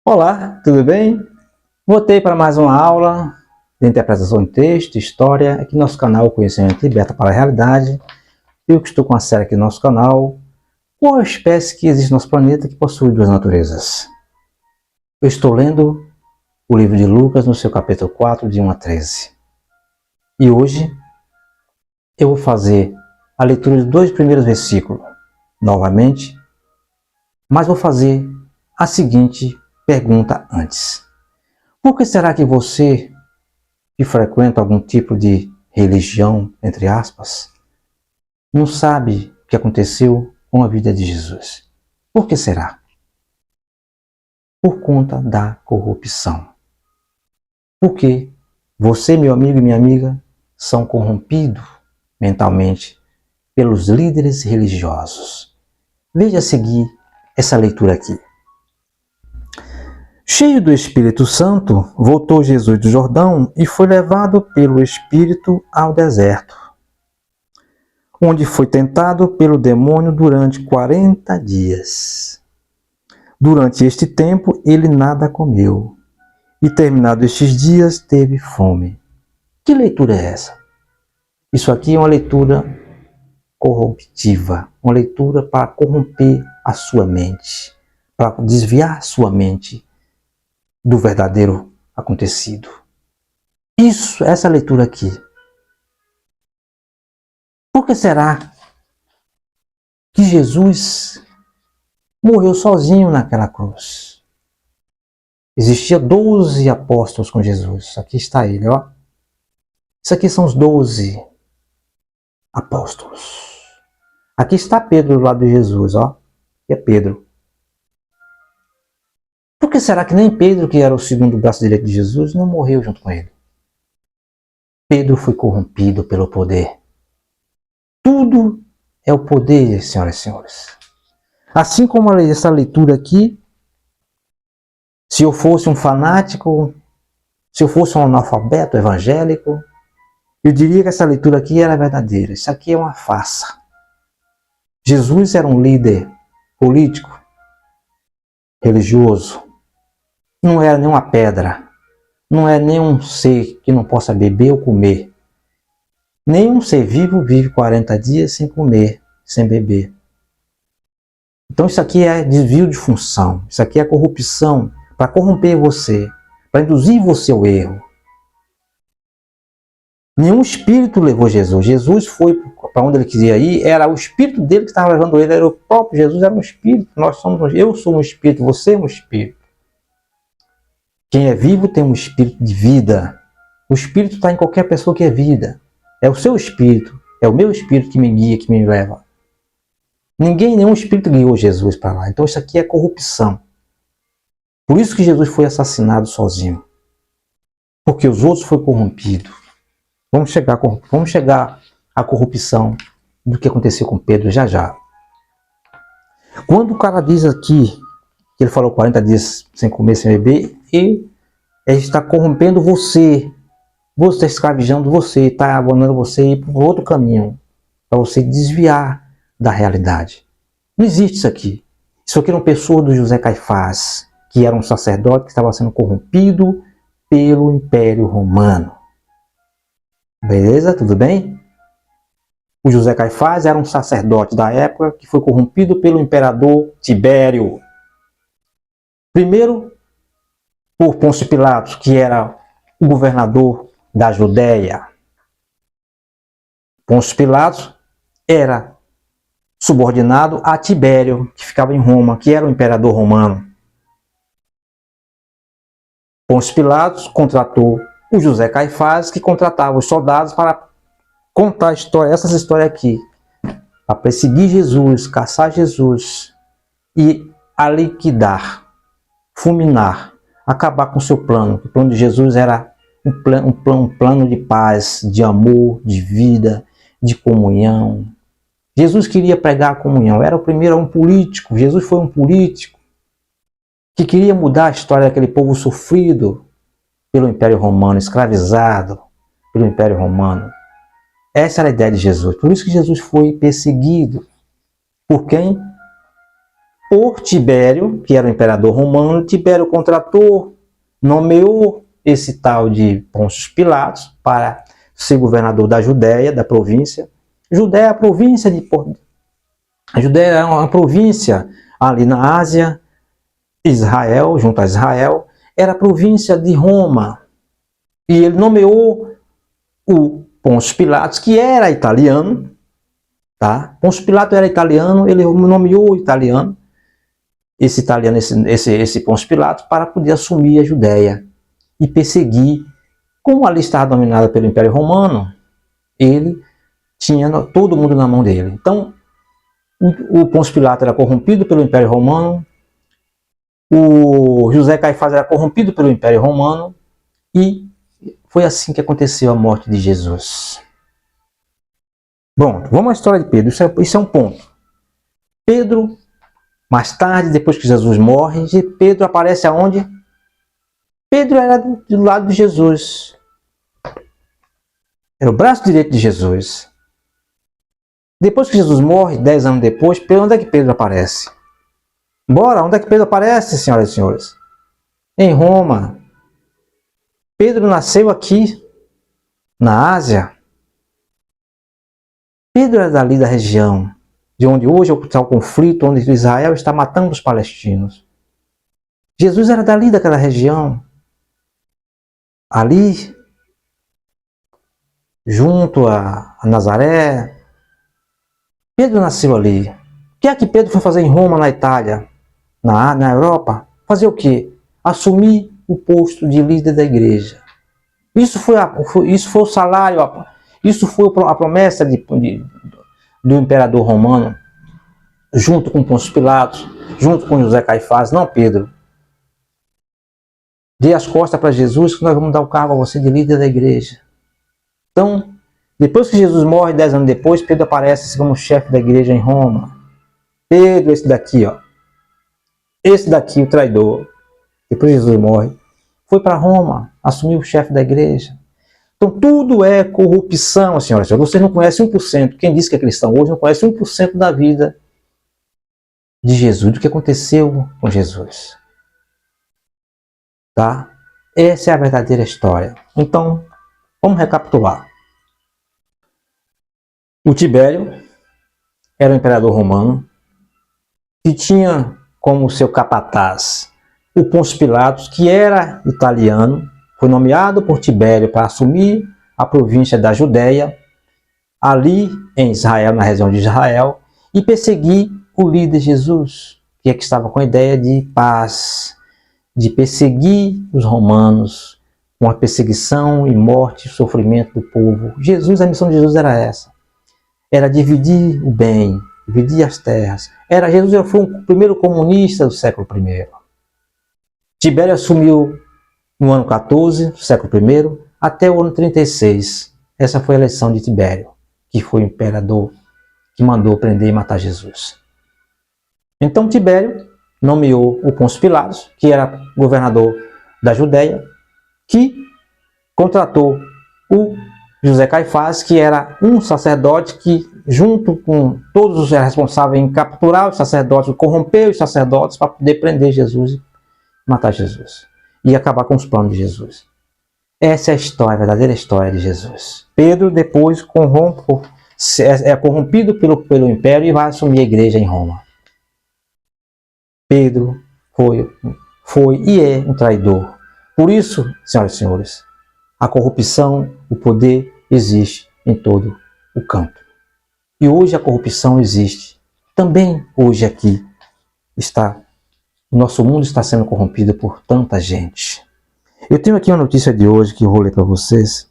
Olá, tudo bem? Voltei para mais uma aula de interpretação de texto, história, aqui no nosso canal Conhecimento Liberta para a Realidade. Eu que estou com a série aqui no nosso canal, qual a espécie que existe no nosso planeta que possui duas naturezas? Eu estou lendo o livro de Lucas no seu capítulo 4, de 1 a 13. E hoje eu vou fazer a leitura dos dois primeiros versículos, novamente, mas vou fazer a seguinte pergunta antes. Por que será que você, que frequenta algum tipo de religião, entre aspas, não sabe o que aconteceu com a vida de Jesus? Por que será? Por conta da corrupção. Porque você, meu amigo e minha amiga, são corrompidos mentalmente pelos líderes religiosos. Veja a seguir essa leitura aqui. Cheio do Espírito Santo, voltou Jesus do Jordão e foi levado pelo Espírito ao deserto, onde foi tentado pelo demônio durante 40 dias. Durante este tempo, ele nada comeu, e terminados estes dias, teve fome. Que leitura é essa? Isso aqui é uma leitura corruptiva, uma leitura para corromper a sua mente, para desviar sua mente do verdadeiro acontecido. Essa leitura aqui. Por que será que Jesus morreu sozinho naquela cruz? Existia 12 apóstolos com Jesus. Aqui está ele, ó. Isso aqui são os 12 apóstolos. Aqui está Pedro do lado de Jesus, ó. E é Pedro. Por que será que nem Pedro, que era o segundo braço direito de Jesus, não morreu junto com ele? Pedro foi corrompido pelo poder. Tudo é o poder, senhoras e senhores. Assim como essa leitura aqui, se eu fosse um fanático, se eu fosse um analfabeto evangélico, eu diria que essa leitura aqui era verdadeira. Isso aqui é uma farsa. Jesus era um líder político, religioso. Não era nenhuma pedra. Não é nenhum ser que não possa beber ou comer. Nenhum ser vivo vive 40 dias sem comer, sem beber. Então isso aqui é desvio de função. Isso aqui é corrupção para corromper você, para induzir você ao erro. Nenhum espírito levou Jesus. Jesus foi para onde ele queria ir, era o espírito dele que estava levando ele, era o próprio Jesus, era um espírito. Eu sou um espírito, você é um espírito. Quem é vivo tem um espírito de vida. O espírito está em qualquer pessoa que é vida. É o seu espírito, é o meu espírito que me guia, que me leva. Nenhum espírito guiou Jesus para lá. Então isso aqui é corrupção. Por isso que Jesus foi assassinado sozinho. Porque os outros foram corrompidos. Vamos chegar à corrupção do que aconteceu com Pedro já já. Quando o cara diz aqui, que ele falou 40 dias sem comer, sem beber, e ele está corrompendo você. Você está escravizando você, está abandonando você e ir para outro caminho, para você desviar da realidade. Não existe isso aqui. Isso aqui eram pessoas do José Caifás, que era um sacerdote que estava sendo corrompido pelo Império Romano. Beleza? Tudo bem? O José Caifás era um sacerdote da época que foi corrompido pelo imperador Tibério. Primeiro, por Pôncio Pilatos, que era o governador da Judéia. Pôncio Pilatos era subordinado a Tibério, que ficava em Roma, que era o imperador romano. Pôncio Pilatos contratou o José Caifás, que contratava os soldados para contar essas histórias aqui, para perseguir Jesus, caçar Jesus e a liquidar, fulminar, acabar com o seu plano. O plano de Jesus era um plano de paz, de amor, de vida, de comunhão. Jesus queria pregar a comunhão, era o primeiro um político. Jesus foi um político que queria mudar a história daquele povo sofrido pelo Império Romano, escravizado pelo Império Romano. Essa era a ideia de Jesus. Por isso que Jesus foi perseguido. Por quem? por Tibério, que era o imperador romano. Tibério contratou, nomeou esse tal de Pôncio Pilatos para ser governador da Judéia, da província. Judéia é a província de... A Judéia é uma província ali na Ásia. Israel, junto a Israel, era a província de Roma. E ele nomeou o Pôncio Pilatos, que era italiano, tá? Pôncio Pilatos era italiano, ele nomeou o italiano, esse Pôncio Pilatos, para poder assumir a Judéia e perseguir. Como ali estava dominada pelo Império Romano, ele tinha todo mundo na mão dele. Então, o Pôncio Pilatos era corrompido pelo Império Romano, o José Caifás era corrompido pelo Império Romano, e foi assim que aconteceu a morte de Jesus. Bom, vamos à história de Pedro. Isso é um ponto. Pedro, mais tarde, depois que Jesus morre, Pedro aparece aonde? Pedro era do lado de Jesus. Era o braço direito de Jesus. Depois que Jesus morre, 10 anos depois, onde é que Pedro aparece? Bora, onde é que Pedro aparece, senhoras e senhores? Em Roma. Pedro nasceu aqui, na Ásia. Pedro era dali da região, de onde hoje está o conflito, onde Israel está matando os palestinos. Jesus era dali daquela região. Ali, junto a Nazaré. Pedro nasceu ali. O que é que Pedro foi fazer em Roma, na Itália, na Europa? Fazer o quê? Assumir o posto de líder da igreja. Isso foi o salário, isso foi a promessa do imperador romano, junto com Pôncio Pilatos, junto com José Caifás. Não, Pedro, dê as costas para Jesus, que nós vamos dar o cargo a você de líder da igreja. Então, depois que Jesus morre, 10 anos depois, Pedro aparece como chefe da igreja em Roma. Pedro, esse daqui, ó. Esse daqui, o traidor. Depois que Jesus morre, foi para Roma, assumiu o chefe da igreja. Então tudo é corrupção, senhoras e senhores. Você não conhece 1%. Quem diz que é cristão hoje não conhece 1% da vida de Jesus, do que aconteceu com Jesus. Tá? Essa é a verdadeira história. Então, vamos recapitular. O Tibério era o imperador romano, que tinha como seu capataz o Pôncio Pilatos, que era italiano, foi nomeado por Tibério para assumir a província da Judéia, ali em Israel, na região de Israel, e perseguir o líder Jesus, que estava com a ideia de paz, de perseguir os romanos, com a perseguição e morte e sofrimento do povo. Jesus, a missão de Jesus era essa. Era dividir o bem, dividir as terras. Jesus foi o primeiro comunista do século I. Tibério assumiu no ano 14, século I, até o ano 36. Essa foi a eleição de Tibério, que foi o imperador que mandou prender e matar Jesus. Então Tibério nomeou o Pôncio Pilatos, que era governador da Judéia, que contratou o José Caifás, que era um sacerdote que, junto com todos os responsáveis em capturar os sacerdotes, corromper os sacerdotes para poder prender Jesus e matar Jesus. E acabar com os planos de Jesus. Essa é a história, a verdadeira história de Jesus. Pedro depois é corrompido pelo império e vai assumir a igreja em Roma. Pedro foi e é um traidor. Por isso, senhoras e senhores, a corrupção, o poder existe em todo o canto. E hoje a corrupção existe. Também hoje aqui o nosso mundo está sendo corrompido por tanta gente. Eu tenho aqui uma notícia de hoje que eu vou ler para vocês.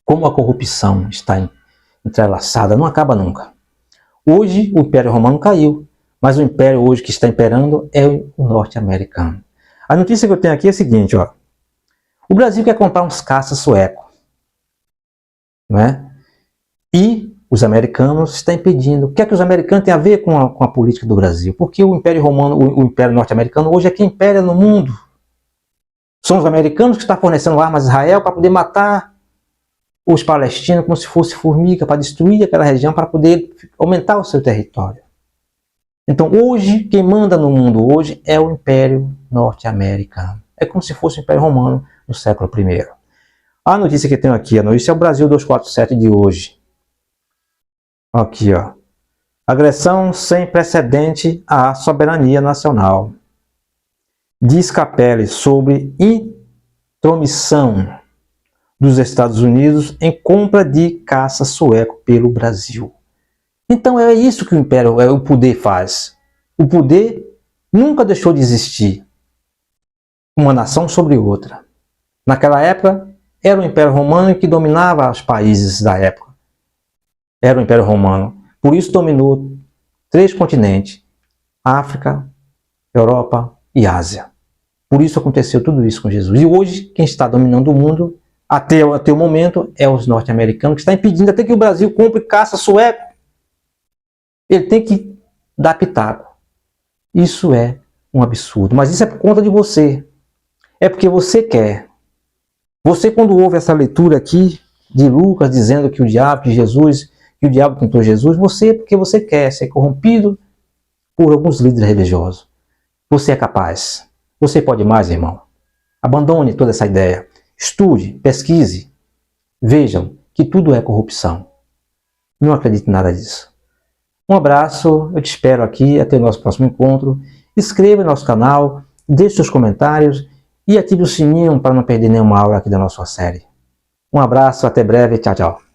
Como a corrupção está entrelaçada, não acaba nunca. Hoje o Império Romano caiu, mas o império hoje que está imperando é o norte-americano. A notícia que eu tenho aqui é a seguinte, ó. O Brasil quer comprar uns caças suecos, não é? E os americanos estão impedindo. O que é que os americanos têm a ver com a política do Brasil? Porque o Império Romano, o Império Norte-Americano, hoje é quem impera no mundo. São os americanos que estão fornecendo armas a Israel para poder matar os palestinos como se fosse formiga, para destruir aquela região, para poder aumentar o seu território. Então hoje, quem manda no mundo hoje é o Império Norte-Americano. É como se fosse o Império Romano no século I. A notícia que eu tenho aqui, a notícia é o Brasil 247 de hoje. Aqui, ó. Agressão sem precedente à soberania nacional. Diz Capelli sobre intromissão dos Estados Unidos em compra de caça sueco pelo Brasil. Então é isso que o poder faz. O poder nunca deixou de existir. Uma nação sobre outra. Naquela época, era o Império Romano que dominava os países da época. Era o Império Romano. Por isso dominou 3 continentes. África, Europa e Ásia. Por isso aconteceu tudo isso com Jesus. E hoje, quem está dominando o mundo, até o momento, é os norte-americanos, que está impedindo até que o Brasil compre caça sueco. Ele tem que dar pitaco. Isso é um absurdo. Mas isso é por conta de você. É porque você quer. Você, quando ouve essa leitura aqui de Lucas, dizendo que o diabo, que o diabo tentou Jesus, porque você quer ser corrompido por alguns líderes religiosos. Você é capaz. Você pode mais, irmão. Abandone toda essa ideia. Estude, pesquise. Vejam que tudo é corrupção. Não acredite em nada disso. Um abraço, eu te espero aqui, até o nosso próximo encontro. Inscreva no nosso canal, deixe seus comentários e ative o sininho para não perder nenhuma aula aqui da nossa série. Um abraço, até breve, tchau, tchau.